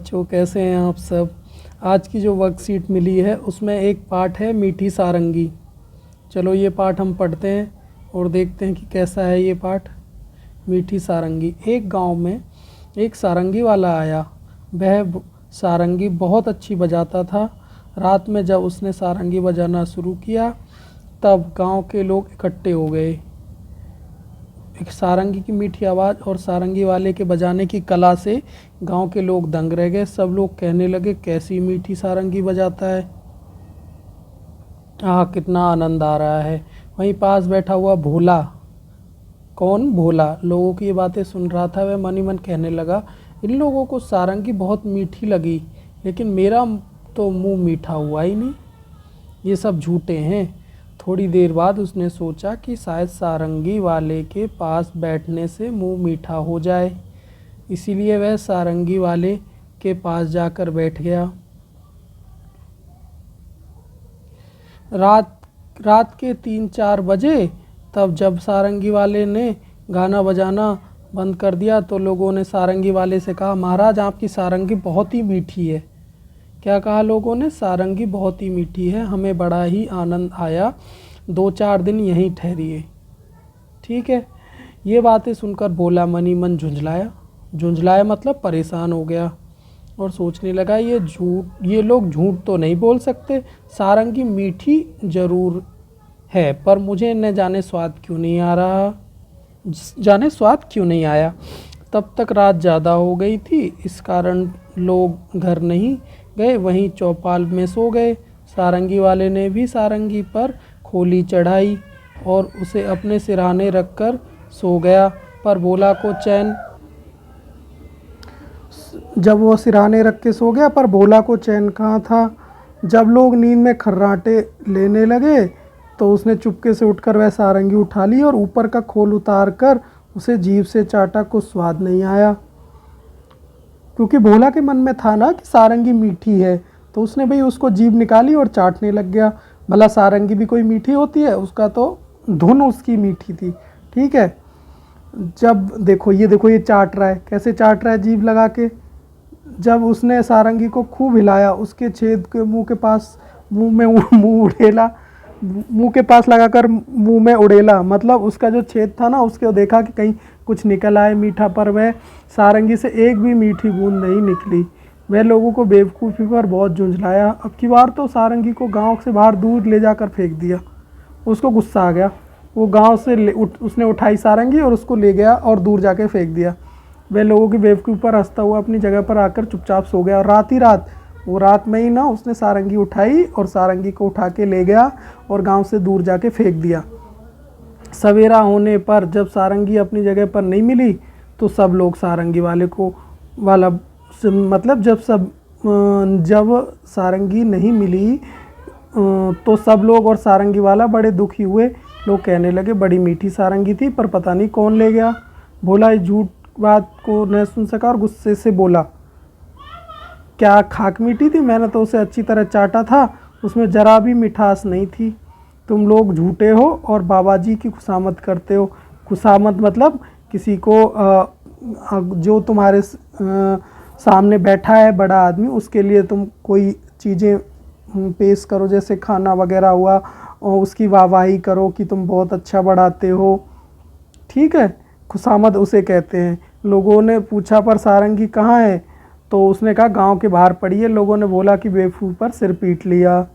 बच्चों, कैसे हैं आप सब। आज की जो वर्कशीट मिली है उसमें एक पाठ है मीठी सारंगी। चलो ये पाठ हम पढ़ते हैं और देखते हैं कि कैसा है ये पाठ। मीठी सारंगी। एक गांव में एक सारंगी वाला आया। वह सारंगी बहुत अच्छी बजाता था। रात में जब उसने सारंगी बजाना शुरू किया तब गांव के लोग इकट्ठे हो गए। एक सारंगी की मीठी आवाज़ और सारंगी वाले के बजाने की कला से गांव के लोग दंग रह गए। सब लोग कहने लगे, कैसी मीठी सारंगी बजाता है, कितना आनंद आ रहा है। वहीं पास बैठा हुआ भोला, कौन भोला, लोगों की ये बातें सुन रहा था। वह मन ही मन कहने लगा, इन लोगों को सारंगी बहुत मीठी लगी, लेकिन मेरा तो मुंह मीठा हुआ ही नहीं। ये सब झूठे हैं। थोड़ी देर बाद उसने सोचा कि शायद सारंगी वाले के पास बैठने से मुंह मीठा हो जाए। इसीलिए वह सारंगी वाले के पास जाकर बैठ गया। रात के 3-4 बजे तब जब सारंगी वाले ने गाना बजाना बंद कर दिया तो लोगों ने सारंगी वाले से कहा, महाराज आपकी सारंगी बहुत ही मीठी है। क्या कहा लोगों ने? सारंगी बहुत ही मीठी है, हमें बड़ा ही आनंद आया, 2-4 दिन यहीं ठहरिए। ठीक है। ये बातें सुनकर भोला मनी मन झुंझलाया मतलब परेशान हो गया और सोचने लगा, ये लोग झूठ तो नहीं बोल सकते। सारंगी मीठी ज़रूर है, पर मुझे न जाने स्वाद क्यों नहीं आया। तब तक रात ज़्यादा हो गई थी, इस कारण लोग घर नहीं गए, वहीं चौपाल में सो गए। सारंगी वाले ने भी सारंगी पर खोली चढ़ाई और उसे अपने सिरहाने रखकर सो गया। पर भोला को चैन जब वो सिरहाने रख के सो गया, पर भोला को चैन कहाँ था। जब लोग नींद में खर्राटे लेने लगे तो उसने चुपके से उठकर वह सारंगी उठा ली और ऊपर का खोल उतार कर उसे जीभ से चाटा, कुछ स्वाद नहीं आया। क्योंकि भोला के मन में था ना कि सारंगी मीठी है, तो उसने भाई उसको जीभ निकाली और चाटने लग गया। भला सारंगी भी कोई मीठी होती है? उसका तो धुन उसकी मीठी थी। ठीक है। जब देखो ये चाट रहा है, कैसे चाट रहा है जीभ लगा के। जब उसने सारंगी को खूब हिलाया, उसके छेद के मुंह के पास लगाकर मुंह में उड़ेला, मतलब उसका जो छेद था ना, उसके देखा कि कहीं कुछ निकल आए मीठा, पर वह सारंगी से एक भी मीठी बूंद नहीं निकली। वह लोगों को बेवकूफ़ी पर बहुत झुंझलाया। अब की बार तो सारंगी को गांव से बाहर दूर ले जाकर फेंक दिया। उसको गुस्सा आ गया। वो गांव से उसने उठाई सारंगी और उसको ले गया और दूर जाके फेंक दिया। वह लोगों की बेवकूफ़ी पर हंसता हुआ अपनी जगह पर आकर चुपचाप सो गया। और रात में ही ना उसने सारंगी उठाई और सारंगी को उठा के ले गया और गांव से दूर जाके फेंक दिया। सवेरा होने पर जब सारंगी अपनी जगह पर नहीं मिली तो सब लोग सारंगी वाले को जब सारंगी नहीं मिली तो सब लोग और सारंगी वाला बड़े दुखी हुए। लोग कहने लगे, बड़ी मीठी सारंगी थी, पर पता नहीं कौन ले गया। भोला इस झूठ बात को न सुन सका और गुस्से से बोला, क्या खाक मीठी थी? मैंने तो उसे अच्छी तरह चाटा था, उसमें जरा भी मिठास नहीं थी। तुम लोग झूठे हो और बाबा जी की खुशामद करते हो। खुशामद मतलब किसी को जो तुम्हारे सामने बैठा है बड़ा आदमी, उसके लिए तुम कोई चीज़ें पेश करो, जैसे खाना वगैरह हुआ, और उसकी वाहवाही करो कि तुम बहुत अच्छा बढ़ाते हो। ठीक है, खुशामद उसे कहते हैं। लोगों ने पूछा, पर सारंगी कहाँ है? तो उसने कहा, गांव के बाहर पड़ी है। लोगों ने बोला कि बेवकूफ़ पर सिर पीट लिया।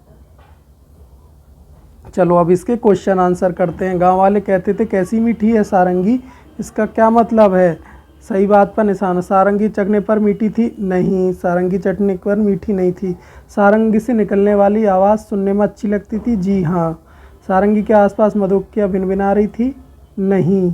चलो अब इसके क्वेश्चन आंसर करते हैं। गांव वाले कहते थे, कैसी मीठी है सारंगी, इसका क्या मतलब है? सही बात पर निशाना। सारंगी चखने पर मीठी थी? नहीं, सारंगी चटने पर मीठी नहीं थी। सारंगी से निकलने वाली आवाज़ सुनने में अच्छी लगती थी? जी हाँ। सारंगी के आसपास मधुमक्खियाँ भिनभिना रही थी? नहीं।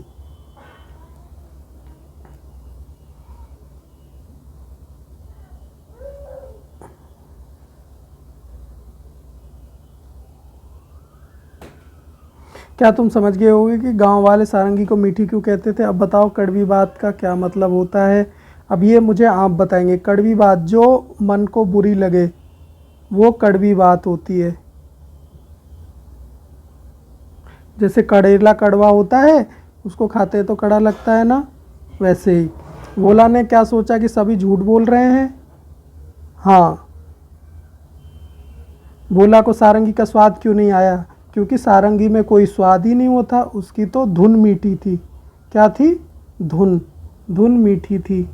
क्या तुम समझ गए होगे कि गांव वाले सारंगी को मीठी क्यों कहते थे? अब बताओ कड़वी बात का क्या मतलब होता है। अब ये मुझे आप बताएंगे। कड़वी बात, जो मन को बुरी लगे वो कड़वी बात होती है। जैसे करेला कड़वा होता है, उसको खाते तो कड़ा लगता है ना, वैसे ही भोला ने क्या सोचा कि सभी झूठ बोल रहे हैं। हाँ। भोला को सारंगी का स्वाद क्यों नहीं आया? क्योंकि सारंगी में कोई स्वाद ही नहीं होता, उसकी तो धुन मीठी थी। क्या थी? धुन। धुन मीठी थी।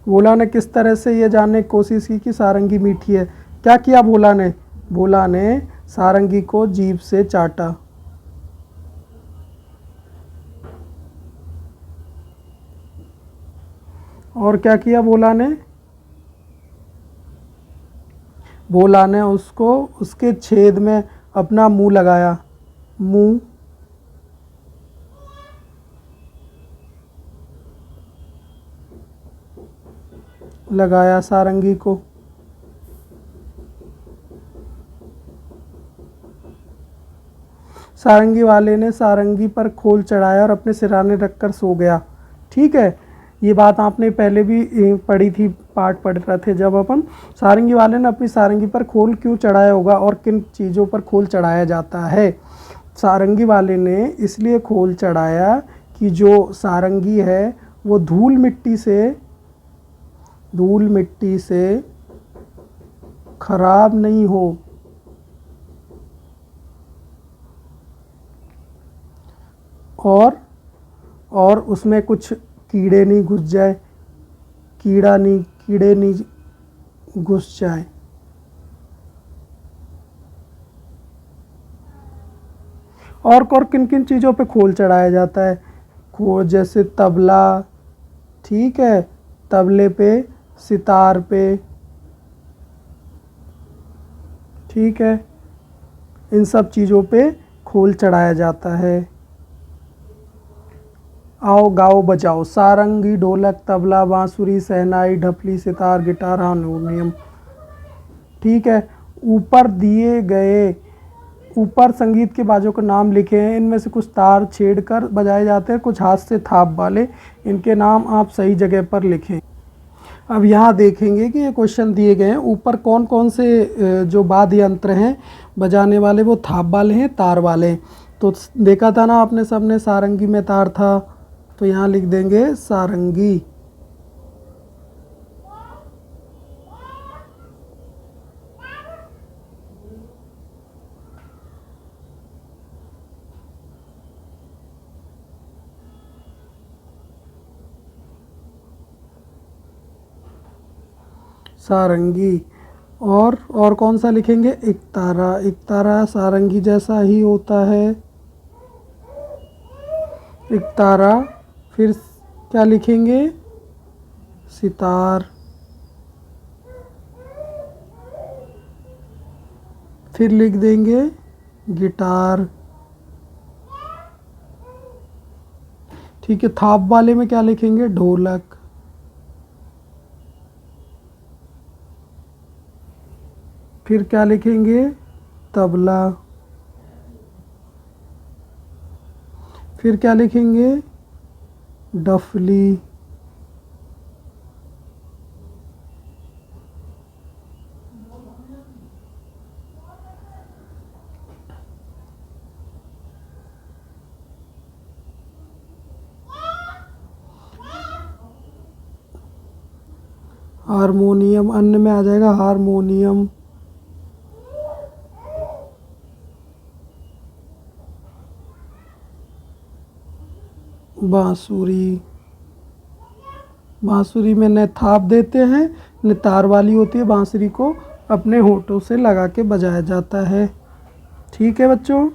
भोला ने किस तरह से ये जानने की कोशिश की कि सारंगी मीठी है? क्या किया भोला ने? भोला ने सारंगी को जीभ से चाटा। और क्या किया भोला ने? भोला ने उसको उसके छेद में अपना मुंह लगाया। मुंह लगाया सारंगी को। सारंगी वाले ने सारंगी पर खोल चढ़ाया और अपने सिरहाने रखकर सो गया। ठीक है, ये बात आपने पहले भी पढ़ी थी, पाठ पढ़ रहे थे जब अपन। सारंगी वाले ने अपनी सारंगी पर खोल क्यों चढ़ाया होगा और किन चीज़ों पर खोल चढ़ाया जाता है? सारंगी वाले ने इसलिए खोल चढ़ाया कि जो सारंगी है वो धूल मिट्टी से खराब नहीं हो। और उसमें कुछ कीड़े नहीं घुस जाए, कीड़े नहीं घुस जाए। और किन किन चीज़ों पे खोल चढ़ाया जाता है? खोल जैसे तबला, ठीक है, तबले पे, सितार पे, ठीक है, इन सब चीज़ों पे खोल चढ़ाया जाता है। आओ गाओ बजाओ, सारंगी, ढोलक, तबला, बांसुरी, शहनाई, ढपली, सितार, गिटार, हारमोनियम। ठीक है, ऊपर संगीत के बाजों के नाम लिखे हैं। इनमें से कुछ तार छेड़कर बजाए जाते हैं, कुछ हाथ से थाप वाले। इनके नाम आप सही जगह पर लिखें। अब यहाँ देखेंगे कि ये क्वेश्चन दिए गए हैं। ऊपर कौन कौन से जो वाद्य यंत्र हैं बजाने वाले, वो थाप वाले हैं, तार वाले हैं। तो देखा था ना आपने सबने, सारंगी में तार था, तो यहाँ लिख देंगे सारंगी। सारंगी। और कौन सा लिखेंगे? एकतारा। एकतारा सारंगी जैसा ही होता है, एकतारा। फिर क्या लिखेंगे? सितार। फिर लिख देंगे गिटार। ठीक है, थाप वाले में क्या लिखेंगे? ढोलक। फिर क्या लिखेंगे? तबला। फिर क्या लिखेंगे? डफली। हारमोनियम, अन्य में आ जाएगा हारमोनियम। बांसुरी। बांसुरी में न थाप देते हैं न तार वाली होती है, बांसुरी को अपने होठों से लगा के बजाया जाता है। ठीक है बच्चों,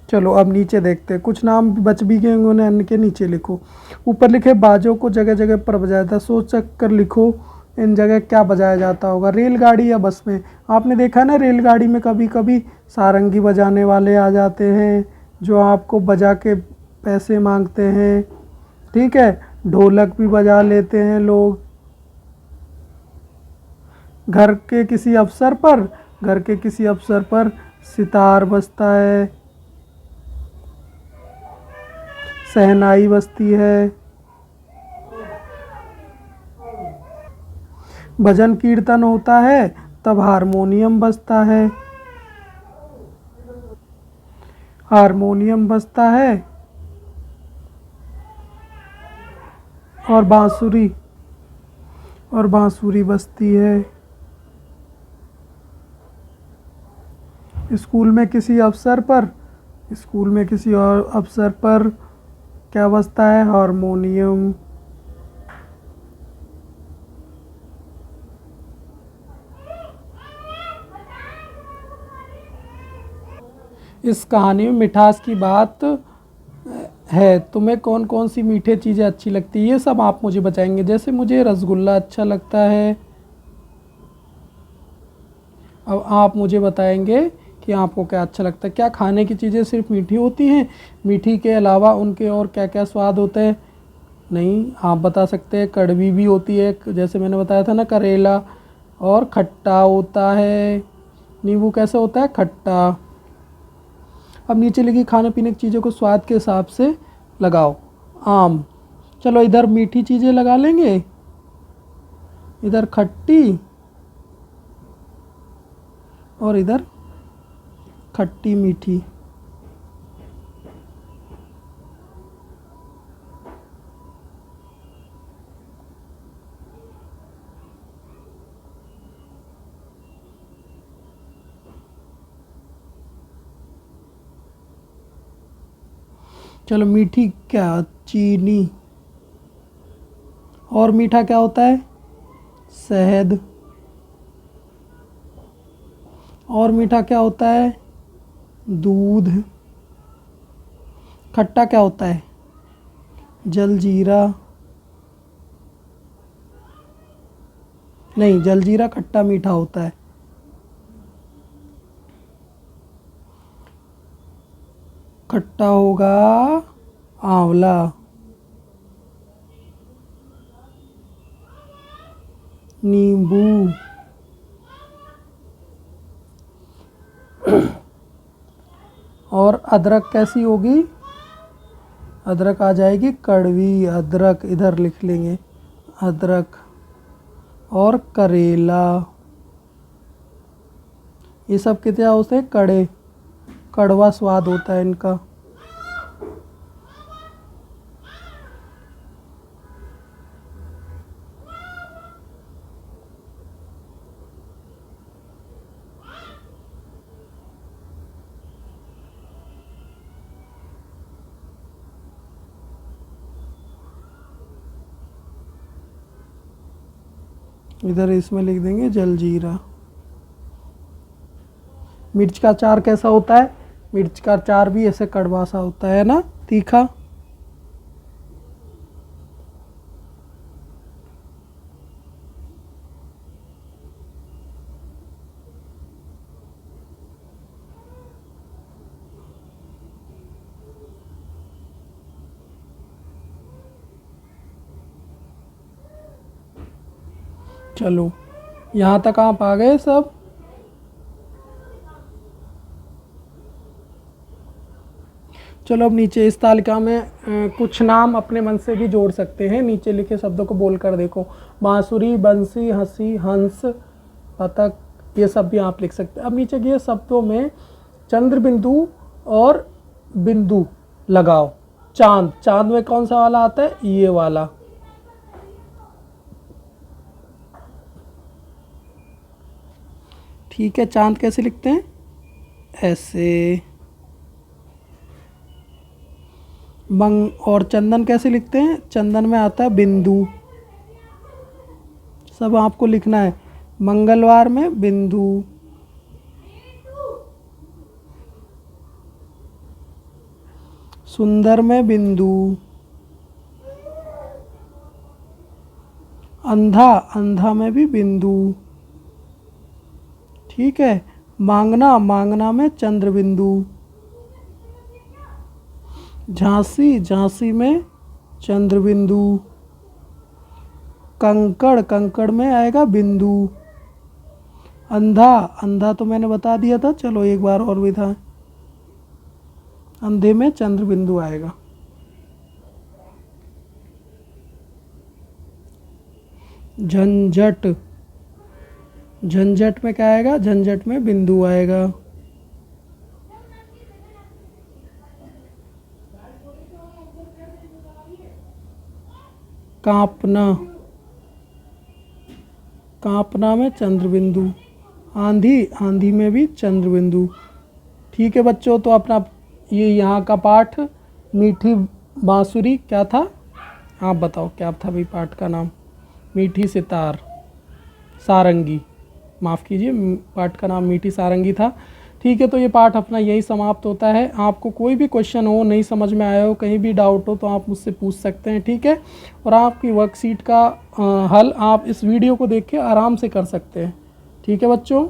चलो अब नीचे देखते हैं। कुछ नाम बच भी गए, उन्हें अन्य के नीचे लिखो। ऊपर लिखे बाजों को जगह जगह पर बजाया जाता है, सोच कर लिखो इन जगह क्या बजाया जाता होगा। रेलगाड़ी या बस में? आपने देखा ना, रेलगाड़ी में कभी कभी सारंगी बजाने वाले आ जाते हैं जो आपको बजा के पैसे मांगते हैं। ठीक है, ढोलक भी बजा लेते हैं लोग। घर के किसी अवसर पर सितार बजता है, शहनाई बजती है, भजन कीर्तन होता है तब हारमोनियम बजता है। हारमोनियम बजता है और बांसुरी, और बांसुरी बजती है। स्कूल में किसी अवसर पर, स्कूल में किसी और अवसर पर क्या बजता है? हारमोनियम। इस कहानी में मिठास की बात है। तुम्हें कौन कौन सी मीठे चीज़ें अच्छी लगती है? ये सब आप मुझे बताएंगे। जैसे मुझे रसगुल्ला अच्छा लगता है। अब आप मुझे बताएंगे कि आपको क्या अच्छा लगता है। क्या खाने की चीज़ें सिर्फ मीठी होती हैं? मीठी के अलावा उनके और क्या क्या स्वाद होते हैं? नहीं, आप बता सकते हैं। कड़वी भी होती है, जैसे मैंने बताया था ना, करेला। और खट्टा होता है। नींबू कैसे होता है? खट्टा। अब नीचे लिखी खाने पीने की चीज़ों को स्वाद के हिसाब से लगाओ। आम। चलो इधर मीठी चीज़ें लगा लेंगे, इधर खट्टी, और इधर खट्टी मीठी। चलो मीठी क्या? चीनी। और मीठा क्या होता है? शहद। और मीठा क्या होता है? दूध। खट्टा क्या होता है? जलजीरा। नहीं, जलजीरा खट्टा मीठा होता है। खट्टा होगा आंवला। नींबू। और अदरक कैसी होगी? अदरक आ जाएगी कड़वी। अदरक इधर लिख लेंगे, अदरक। और करेला, ये सब कितने होते हैं? कड़े। कड़वा स्वाद होता है इनका। इधर इसमें लिख देंगे जलजीरा। मिर्च का अचार कैसा होता है? मिर्च का अचार भी ऐसे कड़वा सा होता है ना, तीखा। चलो यहाँ तक आप आ गए सब। चलो अब नीचे इस तालिका में कुछ नाम अपने मन से भी जोड़ सकते हैं। नीचे लिखे शब्दों को बोल कर देखो। बांसुरी, बंसी, हंसी, हंस, पतक, ये सब भी आप लिख सकते हैं। अब नीचे के शब्दों में चंद्र बिंदु और बिंदु लगाओ। चांद, चांद में कौन सा वाला आता है? ये वाला। ठीक है, चांद कैसे लिखते हैं? ऐसे। और चंदन कैसे लिखते हैं? चंदन में आता है बिंदु। सब आपको लिखना है। मंगलवार में बिंदु। सुंदर में बिंदु। अंधा, अंधा में भी बिंदु। ठीक है। मांगना, मांगना में चंद्र बिंदु। झांसी, झांसी में चंद्र बिंदु। कंकड़, कंकड़ में आएगा बिंदु। अंधा, अंधा तो मैंने बता दिया था। चलो एक बार और भी था। अंधे में चंद्र बिंदु आएगा। झंझट, झंझट में क्या आएगा? झंझट में बिंदु आएगा। कांपना, कांपना में चंद्रबिंदु। आंधी, आंधी में भी चंद्रबिंदु। ठीक है बच्चों, तो अपना ये यहाँ का पाठ मीठी बांसुरी क्या था, आप बताओ क्या था भाई पाठ का नाम? मीठी सितार, सारंगी, माफ़ कीजिए, पाठ का नाम मीठी सारंगी था। ठीक है, तो ये पाठ अपना यही समाप्त होता है। आपको कोई भी क्वेश्चन हो, नहीं समझ में आया हो, कहीं भी डाउट हो, तो आप मुझसे पूछ सकते हैं। ठीक है, और आपकी वर्कशीट का हल आप इस वीडियो को देख के आराम से कर सकते हैं। ठीक है बच्चों।